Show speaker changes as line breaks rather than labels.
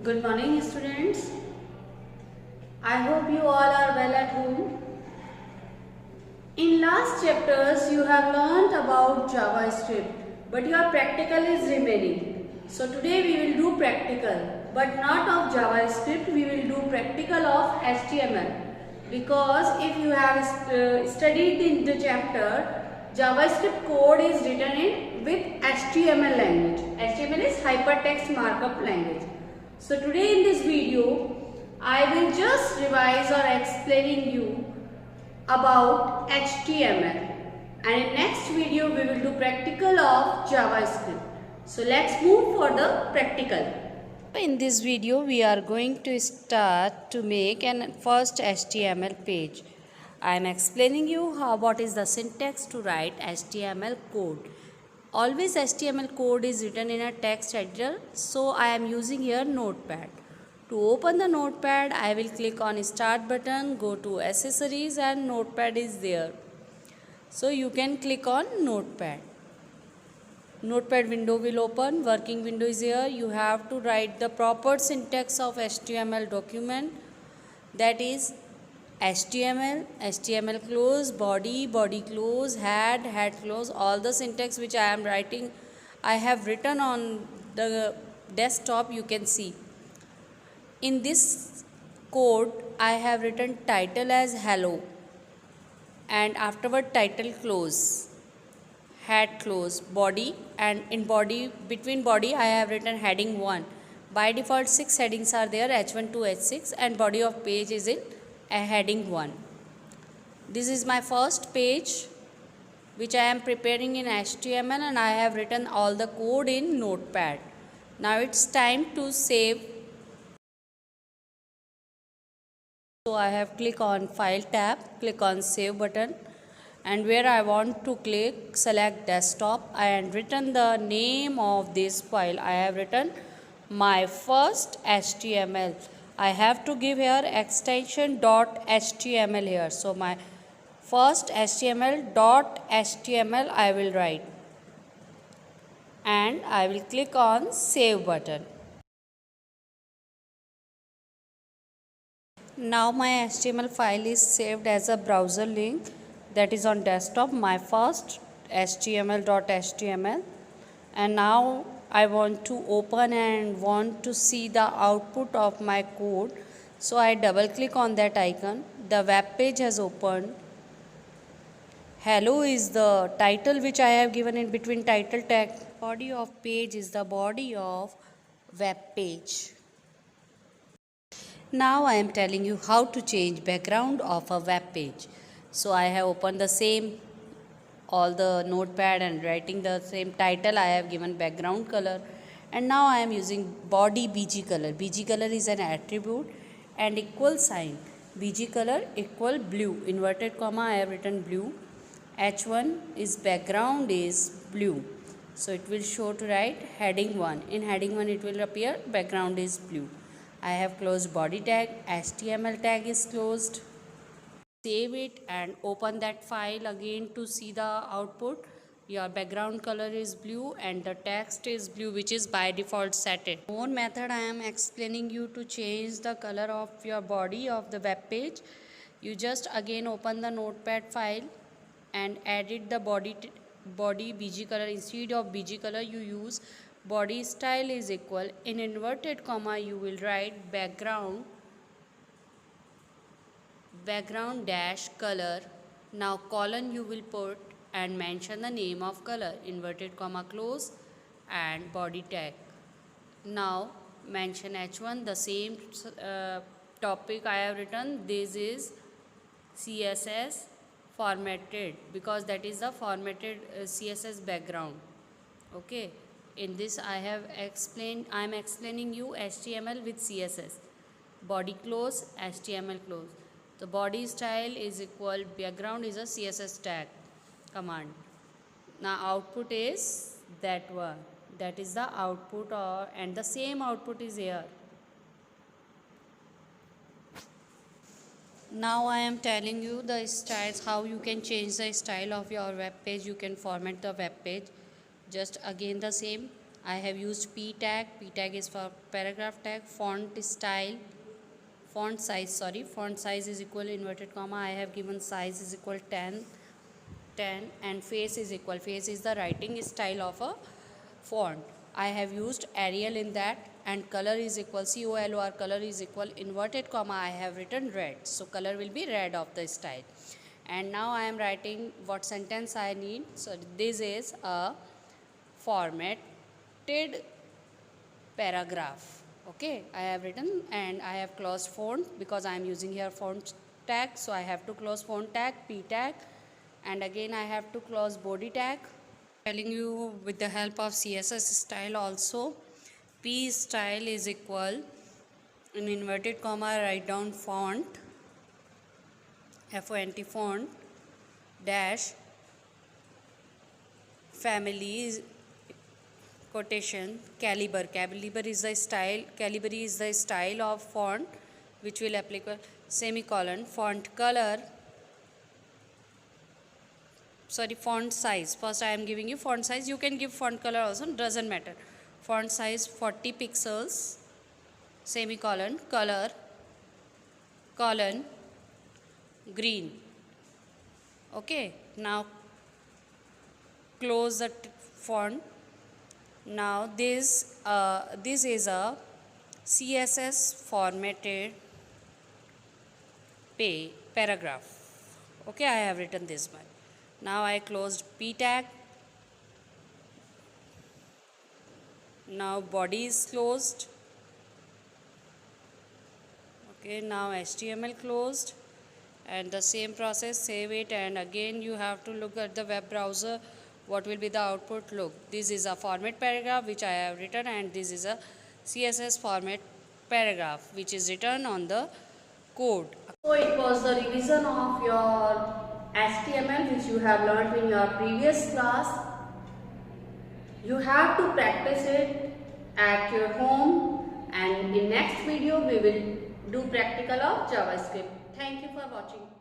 Good morning, students. I hope you all are well at home. In last chapters, you have learnt about JavaScript, but your practical is remaining. So today we will do practical, but not of JavaScript. We will do practical of HTML, because if you have studied in the chapter, JavaScript code is written in with HTML language. HTML is hypertext markup language. So today in this video, I will just revise or explaining you about HTML, and in next video we will do practical of JavaScript. So let's move for the practical. In this video we are going to start to make an first HTML page. I am explaining you what is the syntax to write HTML code. Always HTML code is written in a text editor, so I am using here Notepad. To open the Notepad, I will click on Start button, go to Accessories, and Notepad is there. So you can click on Notepad. Notepad window will open, working window is here. You have to write the proper syntax of HTML document, that is HTML, HTML close, body, body close, head, head close. All the syntax which I am writing, I have written on the desktop, you can see. In this code, I have written title as hello, and afterward title close, head close, body, and in body, between body I have written heading 1. By default 6 headings are there, H1 to H6, and body of page is in a heading 1. This is my first page which I am preparing in HTML, and I have written all the code in Notepad. Now it's time to save. So I have click on File tab, click on Save button, and where I want to click, select desktop. I have written the name of this file. I have written my first HTML. I have to give here extension .html here. So my first HTML I will write, and I will click on Save button. Now my HTML file is saved as a browser link, that is on desktop, my first HTML.html, and now I want to open and want to see the output of my code. So I double click on that icon. The web page has opened. Hello is the title which I have given in between title tag. Body of page is the body of web page. Now I am telling you how to change background of a web page. So I have opened the same, all the notepad, and writing the same title. I have given background color, and now I am using body BG color. BG color is an attribute, and equal sign. BG color equal blue, inverted comma, I have written blue. H1 is background is blue. So it will show to write heading 1. In heading 1 it will appear background is blue. I have closed body tag, HTML tag is closed. Save it and open that file again to see the output. Your background color is blue and the text is blue, which is by default set it. More method I am explaining you to change the color of your body of the web page. You just again open the notepad file and edit the body BG color. Instead of BG color you use body style is equal, in inverted comma you will write background dash color. Now colon you will put and mention the name of color, inverted comma close, and body tag. Now mention H1, the same topic I have written. This is CSS formatted, because that is the formatted CSS background. Okay, in this I have explained, I am explaining you HTML with CSS. Body close, HTML close. The body style is equal, background is a CSS tag command. Now output is that one, that is the output, and the same output is here. Now I am telling you the styles, how you can change the style of your web page. You can format the web page. Just again the same,
I have used p tag. P tag is for paragraph tag. Font style, font size, sorry, font size is equal inverted comma. I have given size is equal 10, and face is equal. Face is the writing style of a font. I have used Arial in that, and color is equal color, color is equal inverted comma. I have written red, so color will be red of the style. And now I am writing what sentence I need. So this is a formatted paragraph. Okay, I have written, and I have closed font because I am using here font tag, so I have to close font tag, p tag, and again I have to close body tag. Telling you with the help of CSS style also. P style is equal in inverted comma, write down font, font font dash family quotation caliber. Caliber is the style, calibri is the style of font which will apply semicolon. Font color, sorry, font size. First I am giving you font size. You can give font color also, doesn't matter. Font size 40 pixels, semicolon, color, colon, green. Okay, now close the font. Now this is a CSS formatted paragraph. Okay, I have written this one. Now I closed p tag. Now body is closed. Okay, now HTML closed, and the same process, save it, and again you have to look at the web browser what will be the output. Look, this is a format paragraph which I have written, and this is a CSS format paragraph which is written on the code.
So it was the revision of your HTML which you have learned in your previous class. You have to practice it at your home, and in next video we will do practical of JavaScript. Thank you for watching.